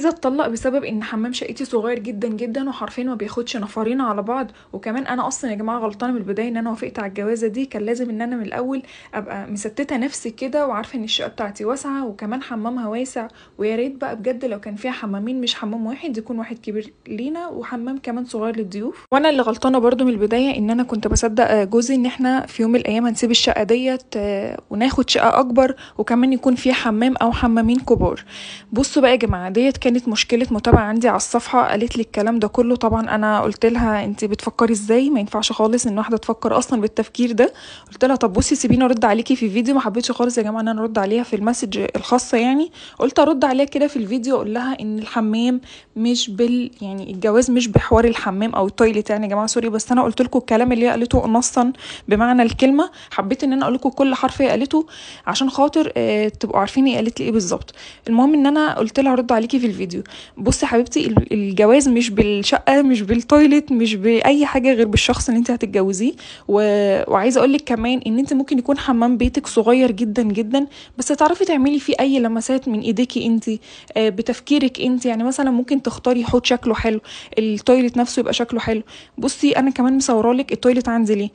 عايزه اتطلق بسبب ان حمام شقتي صغير جدا جدا وحرفيا ما بياخدش نفرين على بعض. وكمان انا اصلا يا جماعه غلطانه من البدايه ان انا وافقت على الجوازه دي. كان لازم ان انا من الاول ابقى مستته نفسي كده وعارفه ان الشقه بتاعتي واسعه وكمان حمامها واسع. ويا ريت بقى بجد لو كان فيها حمامين مش حمام واحد، يكون واحد كبير لينا وحمام كمان صغير للضيوف. وانا اللي غلطانه برضو من البدايه ان انا كنت بصدق جوزي ان احنا في يوم من الايام هنسيب الشقه ديت وناخد شقه اكبر وكمان يكون فيها حمام او حمامين كبار. بصوا بقى يا جماعه، ديت كانت مشكله متابعه عندي على الصفحه، قالت لي الكلام ده كله. طبعا انا قلت لها انت بتفكري ازاي؟ ما ينفعش خالص ان واحده تفكر اصلا بالتفكير ده. قلت لها طب بصي سيبيني ارد عليكي في فيديو. ما حبيتش خالص يا جماعه ان انا ارد عليها في المسج الخاصه، يعني قلت ارد عليها كده في الفيديو اقول لها ان الحمام مش يعني الجواز مش بحوار الحمام او التويليت. يعني يا جماعه سوري، بس انا قلت لكم الكلام اللي هي قالته نصا بمعنى الكلمه. حبيت ان انا اقول لكم كل حرف هي قالته عشان خاطر تبقوا عارفين هي قالت لي ايه بالظبط. المهم ان انا قلت لها ارد عليكي في الفيديو. بصي حبيبتي، الجواز مش بالشقه، مش بالتويليت، مش باي حاجه غير بالشخص اللي انت هتتجوزيه. وعايزه اقول لك كمان ان انت ممكن يكون حمام بيتك صغير جدا جدا بس تعرفي تعملي فيه اي لمسات من ايديكي انت، بتفكيرك انت. يعني مثلا ممكن تختاري حوض شكله حلو، التويليت نفسه يبقى شكله حلو. بصي انا كمان مصوره لك التويليت عندي ليه،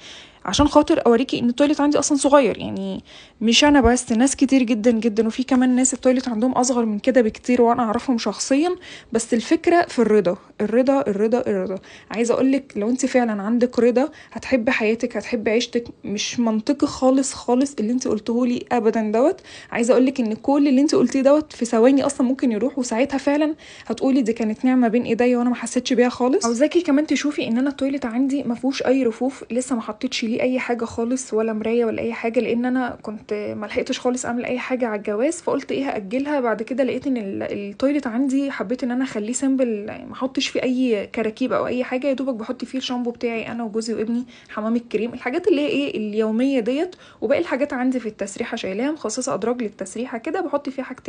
عشان خاطر اوريكي ان التويليت عندي اصلا صغير. يعني مش انا بس، ناس كتير جدا جدا، وفي كمان ناس التويليت عندهم اصغر من كده بكتير وانا اعرفهم شخصيا. بس الفكره في الرضا الرضا الرضا الرضا. عايزه اقولك لو انت فعلا عندك رضا هتحبي حياتك، هتحبي عيشتك. مش منطقي خالص خالص اللي انت قلتهولي ابدا دوت. عايزه اقولك ان كل اللي انت قلتيه دوت في ثواني اصلا ممكن يروح، وساعتها فعلا هتقولي دي كانت نعمه بين ايديا وانا ما حسيتش بيها خالص. عاوزاكي كمان تشوفي ان انا التويليت عندي ما فيهوش اي رفوف، لسه ما حطيتش ليه اي حاجه خالص ولا مرايه ولا اي حاجه، لان انا كنت ما لحقتش خالص اعمل اي حاجه على الجواز. فقلت ايه هاجلها. بعد كده لقيت ان التويليت عندي حبيت ان انا اخليه سيمبل، ما احطش فيه اي كراكيب او اي حاجه. يا دوبك بحط فيه الشامبو بتاعي انا وجوزي وابني، حمام الكريم، الحاجات اللي هي ايه اليوميه ديت. وباقي الحاجات عندي في التسريحه شايلاها، مخصصه ادراج للتسريحه كده بحط فيها حاجه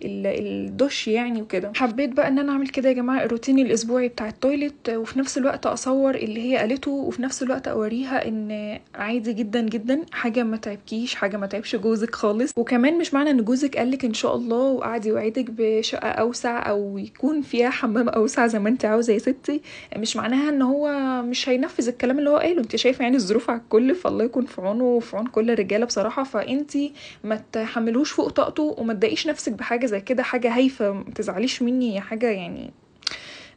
الدش يعني وكده. حبيت بقى ان انا اعمل كده يا جماعه الروتين الاسبوعي بتاع التويليت، وفي نفس الوقت اصور اللي هي قالته، وفي نفس الوقت اوريها ان عادي جدا جدا، حاجه ما تعبكيش، حاجه ما تعبش جوزك خالص. وكمان مش معنى ان جوزك قالك ان شاء الله وقعد يوعدك بشقه اوسع او يكون فيها حمام اوسع زي ما انت عاوزه يا ستي، مش معناها ان هو مش هينفذ الكلام اللي هو قاله. انت شايفه يعني الظروف على الكل، فالله يكون في عونه وفي عون كل الرجاله بصراحه. فانت ما تحملوش فوق طاقته وما تضايقيش نفسك بحاجه زي كده، حاجه هايفه ما تزعليش مني، حاجه يعني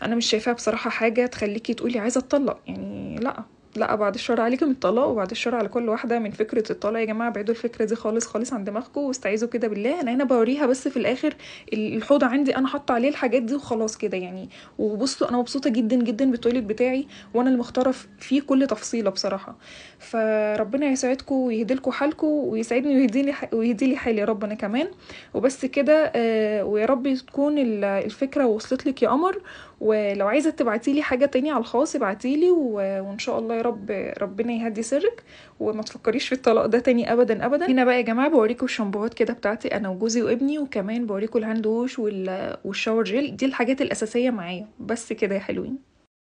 انا مش شايفاها بصراحه حاجه تخليكي تقولي عايزه اتطلق. يعني لا لا، بعد الشر عليكم من الطلاق وبعد الشر على كل واحده من فكره الطلاق. يا جماعه بعيدوا الفكره دي خالص خالص عن دماغكم واستعيذوا كده بالله. انا هنا بوريها بس في الاخر الحوض عندي انا حاطه عليه الحاجات دي وخلاص كده يعني. وبصوا انا مبسوطه جدا جدا بالتويليت بتاعي وانا اللي مختاره فيه كل تفصيله بصراحه. فربنا يسعدكم ويهديلكم حالكم ويسعدني ويهدي لي حالي يا رب انا كمان. وبس كده ويا رب تكون الفكره وصلت لك يا قمر. ولو عايزه تبعتيلي حاجه تاني على الخاص ابعتيلي وان شاء الله يا رب ربنا يهدي سرك وما تفكريش في الطلاق ده تاني ابدا ابدا. هنا بقى يا جماعه بوريكم الشامبوهات كده بتاعتي انا وجوزي وابني، وكمان بوريكم الهاند ووش والشاور جيل. دي الحاجات الاساسيه معايا بس كده يا حلوين.